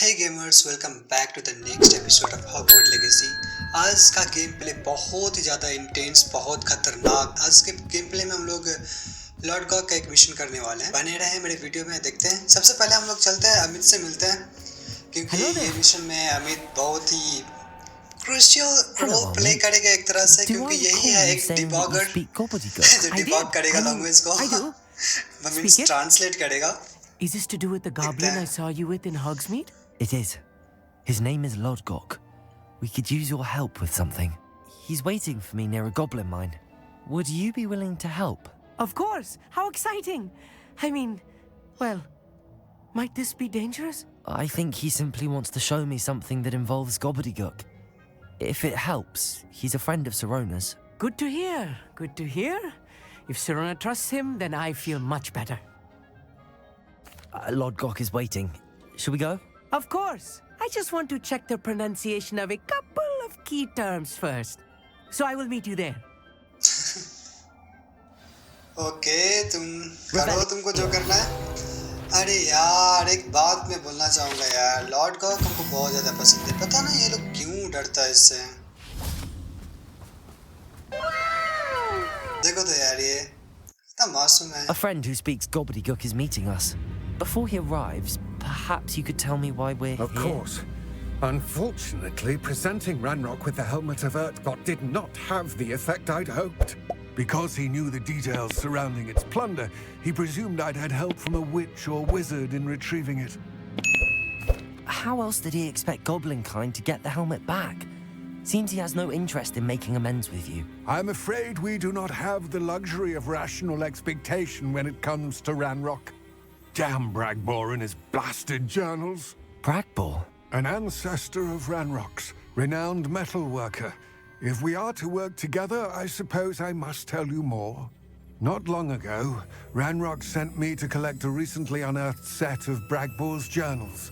Hey gamers, welcome back to the next episode of Hogwarts Legacy। आज का game play बहुत ही ज़्यादा intense, बहुत खतरनाक। आज के गेम प्ले में हम लोग लॉर्ड गॉग का एक मिशन करने वाले हैं। बने रहे मेरे वीडियो में, देखते हैं। सबसे पहले हम लोग चलते हैं, अमित से मिलते हैं, क्योंकि ये मिशन में अमित बहुत ही क्रूशियल रोल प्ले करेगा एक तरह से, क्योंकि यही है एक डिबॉगर जो डिबॉग करेगा लैंग्वेज को, मींस ट्रांसलेट करेगा। Is this to do with the goblin I saw you with in Hogsmeade? It is. His name is Lodgok. We could use your help with something. He's waiting for me near a goblin mine. Would you be willing to help? Of course! How exciting! I mean, well, might this be dangerous? I think he simply wants to show me something that involves gobbledegook. If it helps, he's a friend of Sirona's. Good to hear. Good to hear. If Sirona trusts him, then I feel much better. Lodgok is waiting. Shall we go? Of course. I just want to check the pronunciation of a couple of key terms first. So I will meet you there. Okay, तुम करो तुमको जो करना है। अरे यार, एक बात मैं बोलना चाहूँगा यार, लॉर्ड गॉग हमको बहुत ज़्यादा पसंद है। पता नहीं ये लोग क्यों डरता है इससे। देखो तो यार, ये इतना मासूम है। A friend who speaks gobbledegook is meeting us. Before he arrives, perhaps you could tell me why we're here? Of course. Unfortunately, presenting Ranrok with the Helmet of Urtkot did not have the effect I'd hoped. Because he knew the details surrounding its plunder, he presumed I'd had help from a witch or wizard in retrieving it. How else did he expect goblinkind to get the helmet back? Seems he has no interest in making amends with you. I'm afraid we do not have the luxury of rational expectation when it comes to Ranrok. Damn Bragbor and his blasted journals. Bragbor? An ancestor of Ranrock's, renowned metal worker. If we are to work together, I suppose I must tell you more. Not long ago, Ranrock sent me to collect a recently unearthed set of Bragbor's journals.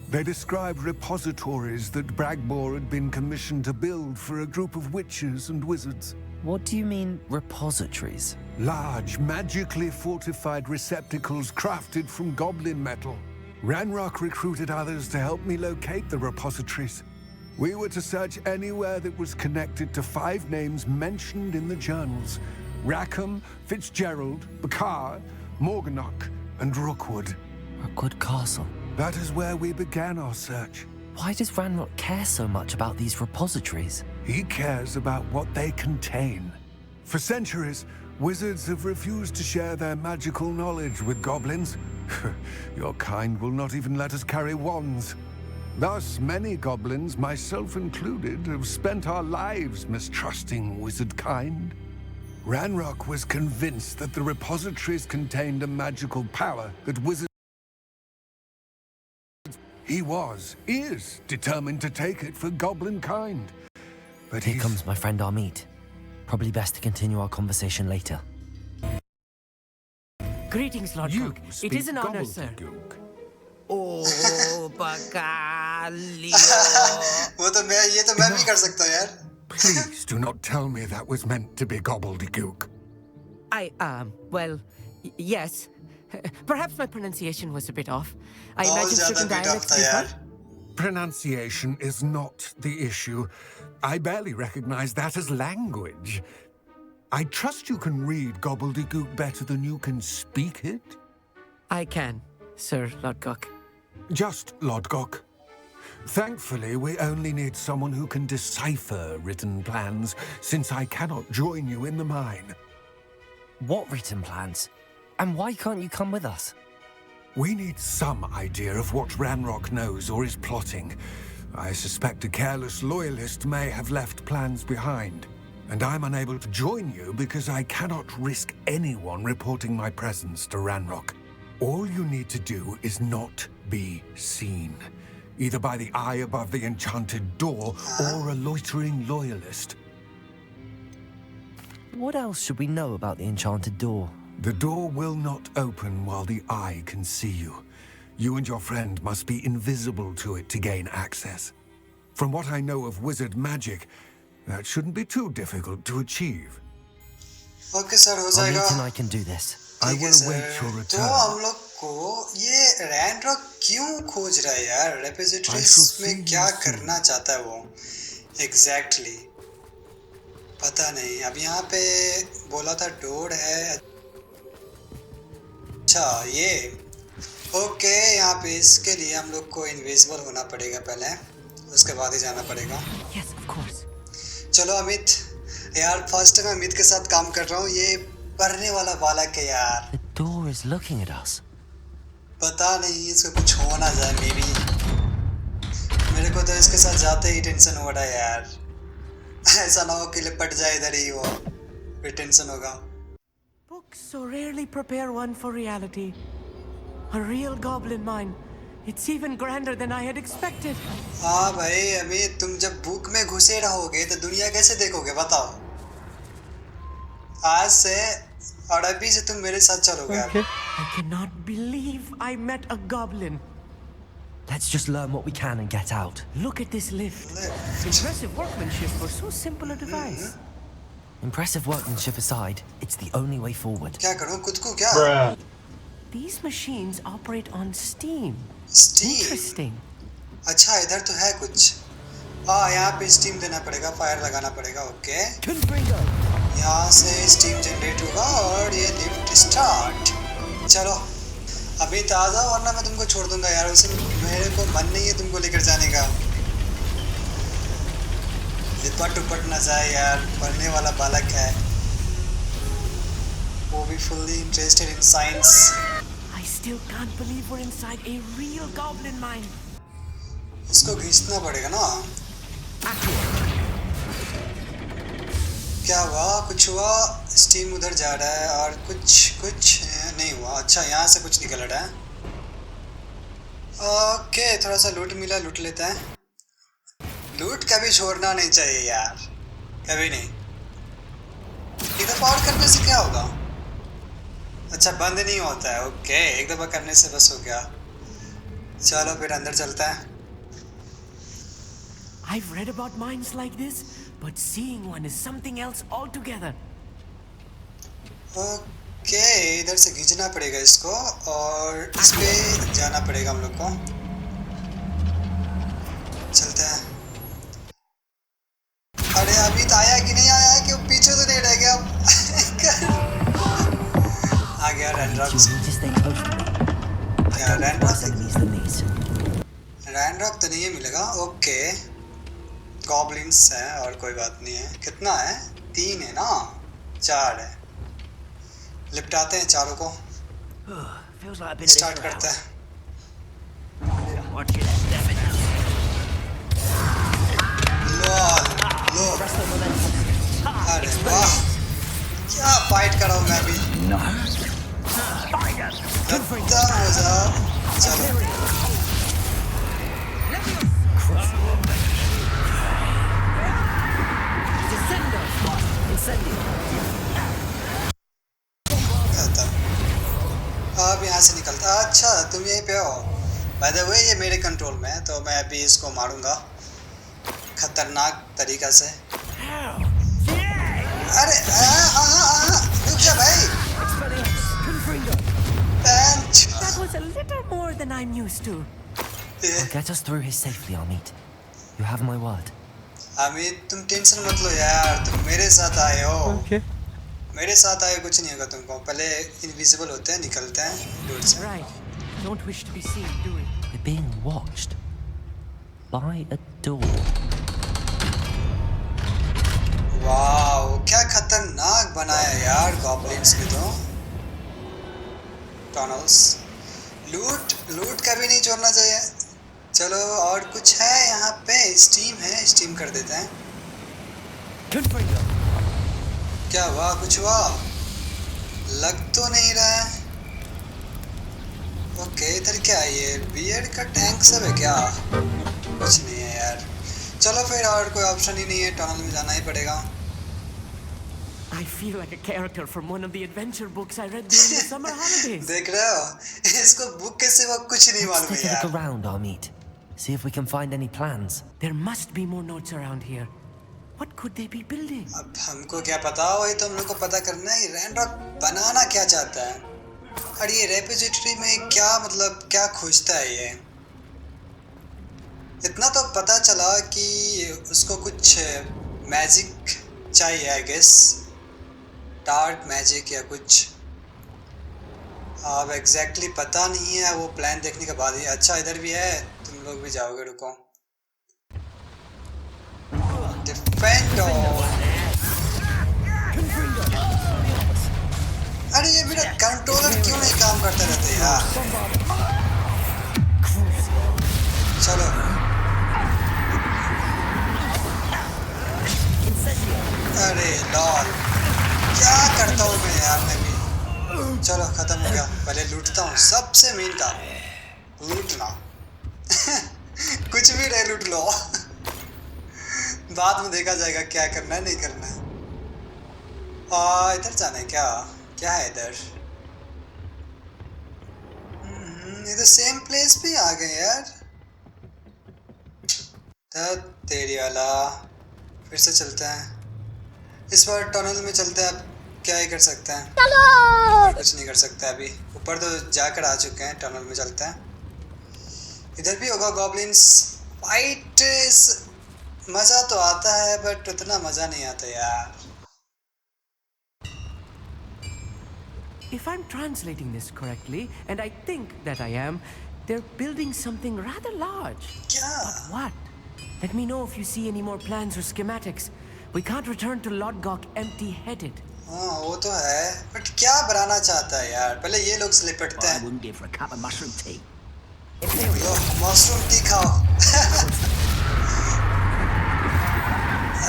They described repositories that Bragbor had been commissioned to build for a group of witches and wizards. What do you mean, repositories? Large, magically fortified receptacles crafted from goblin metal. Ranrock recruited others to help me locate the repositories. We were to search anywhere that was connected to 5 names mentioned in the journals: Rackham, Fitzgerald, Bakar, Morganach, and Rookwood. Rookwood Castle. That is where we began our search. Why does Ranrok care so much about these repositories? He cares about what they contain. For centuries, wizards have refused to share their magical knowledge with goblins. Your kind will not even let us carry wands. Thus, many goblins, myself included, have spent our lives mistrusting wizard kind. Ranrok was convinced that the repositories contained a magical power that wizards... He is determined to take it for goblin kind. But Here comes my friend Amit. Probably best to continue our conversation later. Greetings, Lord You Gog. It speak is an honor, sir. gobbledegook. Oh, Bacalio. वो तो मैं भी कर सकता हूँ यार। Please do not tell me that was meant to be gobbledegook. Well, yes. Perhaps my pronunciation was a bit off. I बहुत imagine ज़्यादा certain beat up dialects था differ. यार। Pronunciation is not the issue. I barely recognize that as language. I trust you can read gobbledegook better than you can speak it? I can, Sir Lodgok. Just Lodgok. Thankfully, we only need someone who can decipher written plans, since I cannot join you in the mine. What written plans? And why can't you come with us? We need some idea of what Ranrok knows or is plotting. I suspect a careless loyalist may have left plans behind. And I'm unable to join you because I cannot risk anyone reporting my presence to Ranrok. All you need to do is not be seen, either by the eye above the enchanted door or a loitering loyalist. What else should we know about the enchanted door? The door will not open while the eye can see you. You and your friend must be invisible to it to gain access. From what I know of wizard magic, that shouldn't be too difficult to achieve. Okay sir, हो जाएगा। Amit and I can do this. I ठीक है will await sir. your तो return. हम लोग को ये Ranrok क्यों खोज रहा है यार? रेपोजिटरीज में क्या करना चाहता है वो एग्जैक्टली पता नहीं। अब यहाँ पे बोला था डोर है। अच्छा ये ओके, यहाँ पे इसके लिए हम लोग को इनविजिबल होना पड़ेगा पहले, उसके बाद ही जाना पड़ेगा। Yes, of course. चलो अमित, यार फर्स्ट टाइम अमित के साथ काम कर रहा हूँ। ये पढ़ने वाला बालक है यार। The door is looking at us. पता नहीं इसको कुछ हो ना जाए मे बी। मेरे को तो इसके साथ जाते ही टेंशन हो रहा है यार। ऐसा ना हो कि लिपट जाए इधर ही, वो फिर टेंशन होगा। Books so rarely prepare one for reality. A real goblin mine. It's even grander than I had expected. हाँ भाई अमित, तुम जब बुक में घुसे रहोगे तो दुनिया कैसे देखोगे बताओ? आज से और अभी से तुम मेरे साथ चलोगे। Okay. I cannot believe I met a goblin. Let's just learn what we can and get out. Look at this lift. Impressive workmanship for so simple a device. Impressive workmanship aside, it's the only way forward. क्या करूँ खुद को क्या? These machines operate on steam. Steam? Interesting. अच्छा इधर तो है कुछ। हाँ यहाँ पे स्टीम देना पड़ेगा, फायर लगाना पड़ेगा। ओके यहाँ से स्टीम जनरेट होगा और ये लिफ्ट स्टार्ट। चलो अभी तो आ जाओ वरना मैं तुमको छोड़ दूंगा यार। उसे मेरे को मन नहीं है तुमको लेकर जाने का। लिपट उपट ना जाए यार, पढ़ने वाला बालक है वो भी fully interested in science. I still can't believe we're inside a real goblin mine. इसको खींचना पड़ेगा ना। क्या हुआ? कुछ हुआ? स्टीम उधर जा रहा है और कुछ नहीं हुआ। अच्छा यहाँ से कुछ निकल रहा है। ओके थोड़ा सा लूट मिला, लूट लेते हैं। लूट कभी छोड़ना नहीं चाहिए यार, कभी नहीं। एक दफा और करने से क्या होगा? अच्छा बंद नहीं होता है। ओके एक दफा करने से बस हो गया। चलो फिर अंदर चलता है। I've read about mines like this, but seeing one is something else altogether. Okay इधर से खींचना पड़ेगा इसको और इस पे जाना पड़ेगा हम लोग को। चलते हैं। अरे अभी तो आया कि नहीं आया कि पीछे तो नहीं रह गया? आ गया रैनरॉक। क्या रैनरॉक तो नहीं है मिलेगा। ओके गॉब्लिन्स हैं और कोई बात नहीं है। कितना है? 3 है ना? 4 है। लिपटाते हैं चारों को। स्टार्ट करते हैं। लो अरे वाह क्या फाइट कर रहा हूँ मैं अभी। खत्म हो जाओ। चलो अब यहाँ से निकलता। अच्छा तुम यहीं पे हो? बाय द वे ये मेरे कंट्रोल में है तो मैं अभी इसको मारूंगा खतरनाक तरीका से। अरे रुक जा भाई। That was a little more than I'm used to. I'll get us through here safely, Amit. You have my word. Amit तुम टेंशन मत लो यार, तुम मेरे साथ आए हो। मेरे साथ आए कुछ नहीं होगा तुमको। पहले इनविजिबल होते हैं, निकलते हैं डोर से। Right. Don't wish to be seen, do we? We're being watched by a door. Wow क्या खतरनाक बनाया यार गॉब्लिन्स ने तो। टनल्स लूट कभी नहीं छोड़ना चाहिए। चलो और कुछ है यहाँ पे? स्टीम है, स्टीम कर देते हैं। क्या हुआ? कुछ हुआ? लग तो नहीं रहा है। ओके इधर क्या है? ये बियर का टैंक सब है क्या? कुछ नहीं है यार। चलो फिर और कोई ऑप्शन ही नहीं है, टनल में जाना ही पड़ेगा। I feel like a character from one of the adventure books I read during the summer holidays. देख रहे हो इसको बुक के सिवा कुछ नहीं Let's मालूम take है a look यार। around, Amit. See if we can find any plans. There must be more notes around here. What could they be building? अब हमको क्या पता? वही तो हम लोग को पता करना है। रैनरॉक बनाना क्या चाहता है? और ये रेपोजिटरी में क्या मतलब क्या खोजता है ये? इतना तो पता चला कि उसको कुछ मैजिक चाहिए आई गेस, डार्क मैजिक या कुछ। अब एग्जैक्टली पता नहीं है, वो प्लान देखने के बाद ही। अच्छा इधर भी है, तुम लोग भी जाओगे, रुको। डिफेंडो। अरे ये मेरा कंट्रोलर क्यों नहीं काम करता रहता यार? चलो अरे लॉल, क्या करता हूँ मैं यार मैं भी। चलो खत्म हो गया, पहले लूटता हूँ। सबसे मेन काम लूटना। कुछ भी रहे लूट लो। बाद में देखा जाएगा क्या करना है नहीं करना है। इधर जाना है क्या? क्या है इधर? इधर सेम प्लेस पे आ गए यार। तेरी वाला, फिर से चलते हैं। इस बार टनल में चलते हैं। अब क्या ही कर सकते हैं, कुछ नहीं कर सकते अभी। ऊपर तो जाकर आ चुके हैं, टनल में चलते हैं। इधर भी होगा गॉब्लिन्स फाइट। मज़ा तो आता है बट उतना मज़ा नहीं आता यार। If I'm translating this correctly, and I think that I am, they're building something rather large. क्या? But what? Let me know if you see any more plans or schematics. We can't return to Lodgok empty-headed. हाँ वो तो है, but क्या बनाना चाहता है यार? पहले ये लोग से लिपटते हैं। I wouldn't give for a cup of mushroom tea. Low mushroom T खाओ।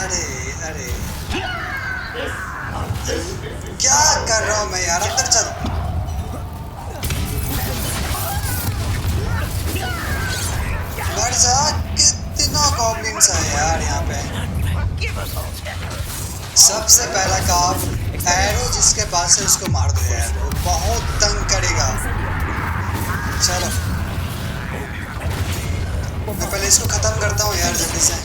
अरे अरे क्या कर रहा हूँ मैं यार? अंदर चल। मर जा। कितना गॉब्लिन्स है यार यहाँ पे। सबसे पहला काम, एरो जिसके पास है उसको मार दो यार, वो बहुत तंग करेगा। चलो मैं पहले इसको खत्म करता हूँ यार जल्दी से।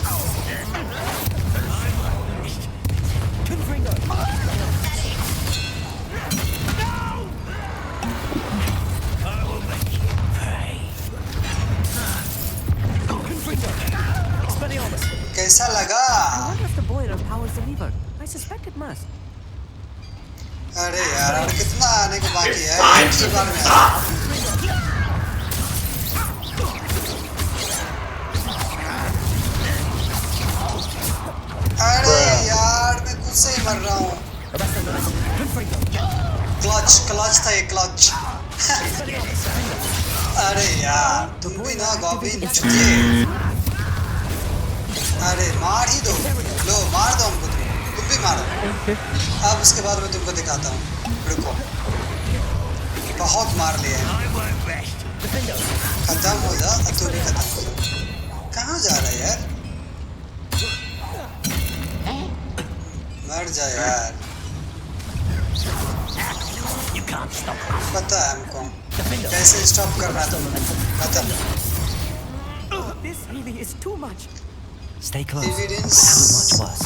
कैसा लगा? I wonder if the boiler powers the lever. I suspect it must. अरे यार और कितना आने को बाकी है? एक ही बार में आ। अरे यार मैं खुद से ही मर रहा हूँ। क्लच था ये, क्लच। अरे यार तुम भी ना गॉब्लिन चुतिए। अरे मार ही दो, लो मार दो हमको, तुम भी मारो। अब उसके बाद मैं तुमको दिखाता हूँ, रुको। बहुत मार लिया है, खत्म हो जा। तू भी खत्म हो जा। कहाँ जा रहा है यार? मर जा यार। पता है हमको कैसे स्टॉप करना है। तुम खत्म। This really is too much. Stay close. Evidence. Much worse.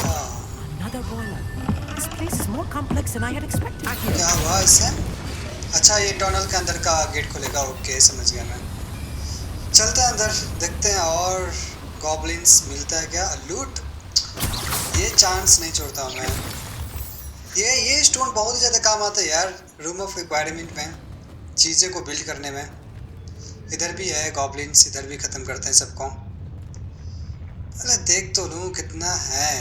Another boiler. This place is more complex than I had expected. क्या हुआ इससे? अच्छा ये टनल के अंदर का गेट खुलेगा। ओके समझ गया मैं। चलते हैं अंदर, देखते हैं और गॉब्लिन्स मिलता है क्या। लूट, ये चांस नहीं छोड़ता हूँ मैं। ये स्टोन बहुत ही ज़्यादा काम आता है यार, रूम ऑफ रिक्वायरमेंट में, चीज़ें को बिल्ड करने में। इधर भी है गॉब्लिन्स, इधर भी ख़त्म करते हैं सबको। अरे देख तो लूँ कितना है,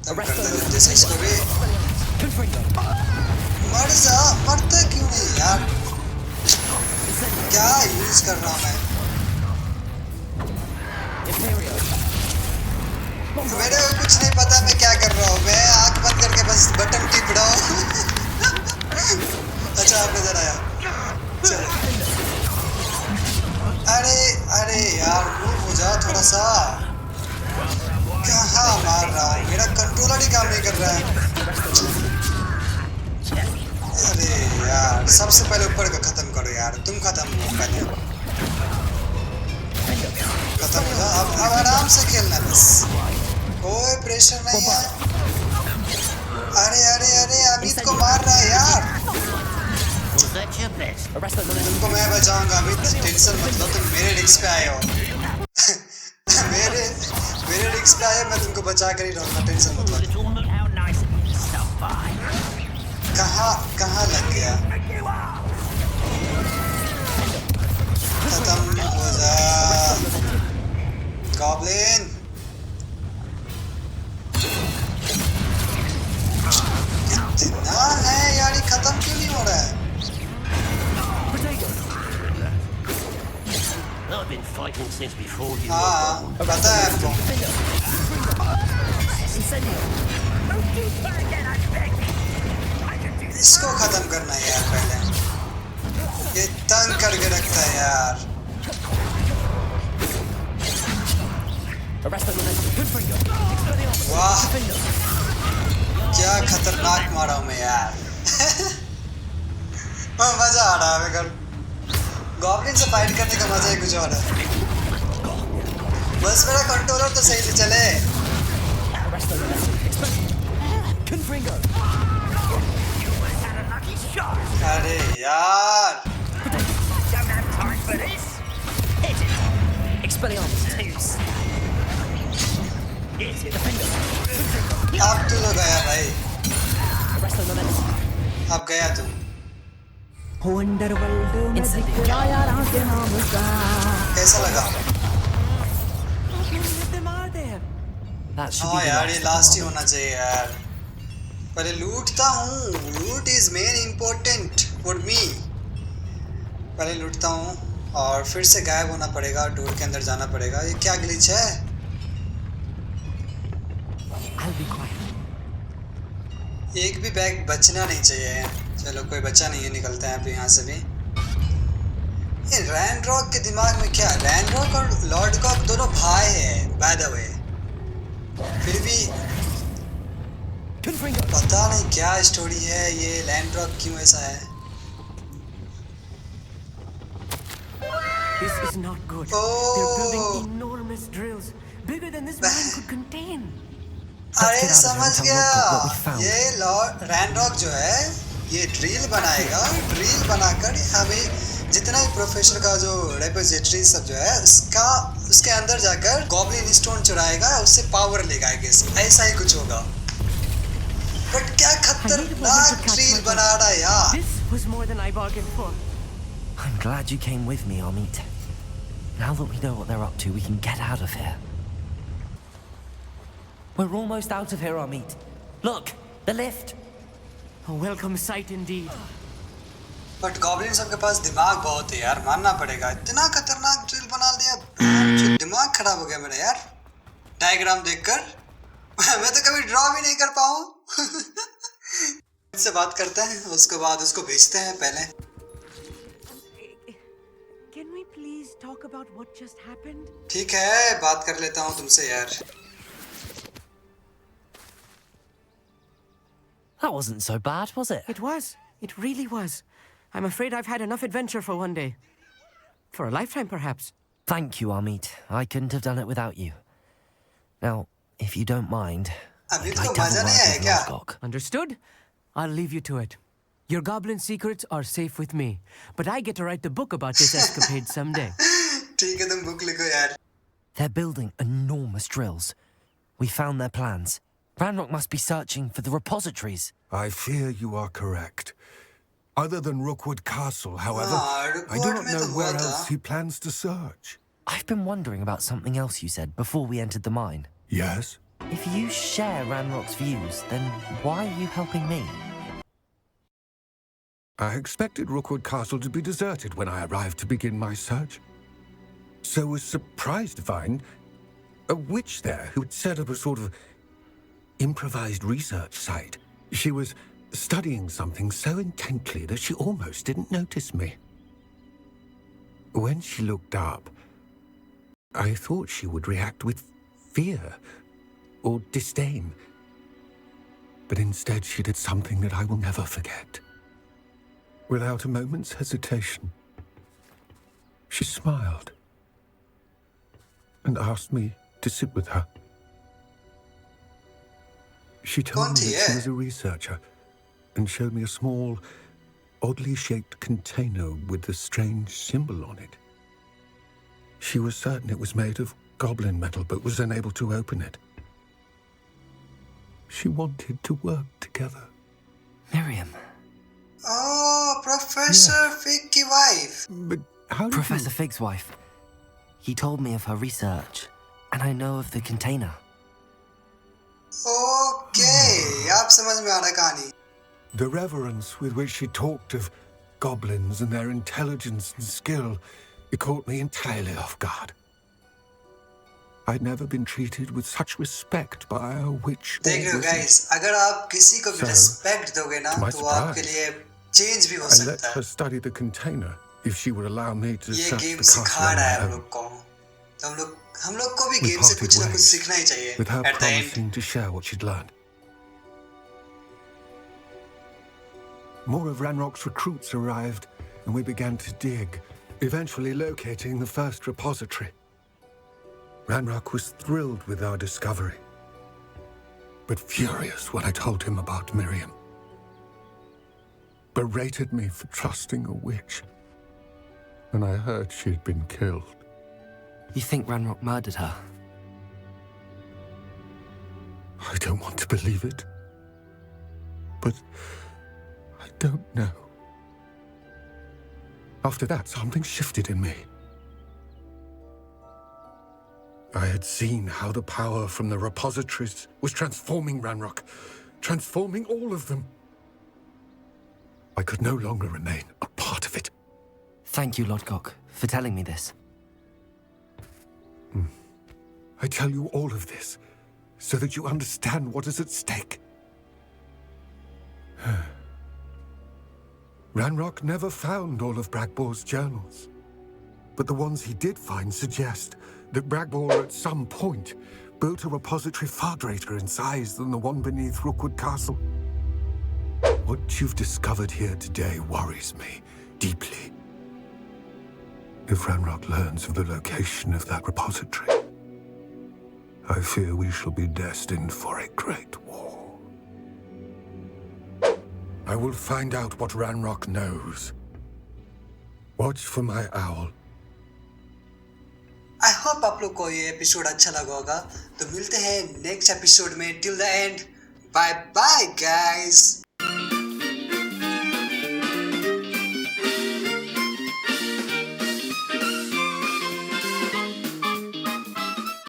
तब करते हैं जल्दी से इसको भी। मर जा, मरता क्यों नहीं यार? क्या यूज़ कर रहा हूँ मैं? मेरे को कुछ नहीं पता मैं क्या कर रहा हूँ। मैं आँख बंद करके बस बटन टिप रहा हूँ। अच्छा आप नजर आया। चलो अरे अरे यार मूव हो जा थोड़ा सा। कहाँ मार रहा हूँ? मेरा कंट्रोलर ही काम नहीं कर रहा है। अरे यार सबसे पहले ऊपर का खत्म करो यार, तुम खत्म हो पहले। खत्म हो जा, अब आराम से खेलना बस, कोई प्रेशर नहीं है। अरे अरे अरे अमित को मार रहा है यार। at your best. Arrest them, तुमको मैं बचाऊंगा अमित, टेंशन मत लो, तुम मेरे रिस्क पे आए हो। मेरे मेरे रिस्क पे आए, मैं तुमको बचा कर ही रहूंगा, टेंशन मत लो। Little moon, how nice of you to stop by. कहाँ लग गया? खत्म हो जा गॉब्लिन। कितना है यार, ये खत्म क्यों नहीं हो रहा है? I've been fighting since before you. हाँ पता है हमको। इसको खत्म करना है यार पहले, ये तंग करके रखता है यार। वाह क्या खतरनाक मारा हूँ मैं यार। मजा आ रहा है मेरे को, गॉब्लिन से फाइट करने का मजा ही कुछ और है। बस मेरा कंट्रोलर तो सही से चले। अरे यार अब तू तो गया भाई, अब गया तू। कैसा लगा? हाँ यार ये लास्ट ही होना चाहिए यार। पहले लूटता हूँ, लूट is main important for me. पहले लूटता हूँ और फिर से गायब होना पड़ेगा, डोर के अंदर जाना पड़ेगा। ये क्या ग्लिच है? एक भी बैग बचना नहीं चाहिए। चलो कोई बचा नहीं है, निकलते हैं अब यहाँ से भी। ये रैनरॉक के दिमाग में क्या? रैनरॉक और लॉर्ड गॉक दोनों भाई हैं बाय द वे, फिर भी पता नहीं क्या स्टोरी है, ये रैनरॉक क्यों ऐसा है। This is not good. They're building enormous drills, bigger than this mine could contain. अरे समझ गया, ये लॉर्ड रैनरॉक जो है ये ड्रिल बनाएगा, ड्रिल बनाकर हमें जितना भी प्रोफेसर का जो रेपोजिटरी सब जो है उसके अंदर जाकर गॉब्लिन स्टोन चुराएगा, उससे पावर लेगा। आई गेस ऐसा ही कुछ होगा। बट क्या खतरनाक ड्रिल बना रहा है यार। This was more than I bargained for. I'm glad you came with me, Amit. Now that we know what they're up to, we can get out of here. We're almost out of here, Amit. Look, the lift. A welcome sight indeed. But goblin सबके पास दिमाग बहुत है यार, मानना पड़ेगा। इतना खतरनाक drill बना दिया, जो दिमाग खराब हो गया मेरा यार डायग्राम देखकर। मैं तो कभी ड्रॉ भी नहीं कर पाऊँ। इससे बात करते हैं, उसके बाद उसको भेजते हैं। पहले Can we please talk about what just happened? ठीक है, बात कर लेता हूँ तुमसे यार। That wasn't so bad, was it? It was. It really was. I'm afraid I've had enough adventure for one day. For a lifetime, perhaps. Thank you, Amit. I couldn't have done it without you. Now, if you don't mind, अभी I'd तो like to have मजा a नहीं word आया with क्या? Lord Gok. Understood? I'll leave you to it. Your goblin secrets are safe with me, but I get to write the book about this escapade someday. ठीक है, तुम book लिखो यार। They're building enormous drills. We found their plans. Ranrok must be searching for the repositories. I fear you are correct. Other than Rookwood Castle, however, I do not know where else he plans to search. I've been wondering about something else you said before we entered the mine. Yes? If you share Ranrock's views, then why are you helping me? I expected Rookwood Castle to be deserted when I arrived to begin my search. So was surprised to find a witch there who had set up a sort of improvised research site. She was studying something so intently that she almost didn't notice me. When she looked up, I thought she would react with fear or disdain. But instead she did something that I will never forget. Without a moment's hesitation, she smiled and asked me to sit with her. She told me that she was a researcher and showed me a small, oddly shaped container with the strange symbol on it. She was certain it was made of goblin metal, but was unable to open it. She wanted to work together. Miriam. Oh, Professor Fig की wife. But how did Professor Fig's wife. He told me of her research, and I know of the container. Okay, आप समझ में आ रहा है कहानी. The reverence with which she talked of goblins and their intelligence and skill, it caught me entirely off guard. I'd never been treated with such respect by a witch or देख रहे हो wizard. guys, अगर आप किसी को भी So, respect दोगे ना, to my तो आपके लिए change भी हो I let सकता है. her study the container if she would allow me to ये search game the castle सिखा on रहा है my हम own. लोग को. तो हम लोग को भी We game से parted कुछ ना कुछ ways, सीखना ही चाहिए. with her At the end. promising to share what she'd learned. More of Ranrock's recruits arrived, and we began to dig, eventually locating the first repository. Ranrock was thrilled with our discovery, but furious when I told him about Miriam. Berated me for trusting a witch, and I heard she had been killed. You think Ranrok murdered her? I don't want to believe it, but I don't know. After that, something shifted in me. I had seen how the power from the repositories was transforming Ranrock, transforming all of them. I could no longer remain a part of it. Thank you, Lodgok, for telling me this. I tell you all of this so that you understand what is at stake. Ranrock never found all of Bragbor's journals, but the ones he did find suggest that Bragbor at some point built a repository far greater in size than the one beneath Rookwood Castle. What you've discovered here today worries me deeply. If Ranrock learns of the location of that repository, I fear we shall be destined for a great war. I will find out what Ranrock knows. Watch for my owl. I hope आप लोग को ये episode अच्छा लगा होगा. तो मिलते हैं नेक्स्ट एपिसोड में. Till the end, bye bye guys.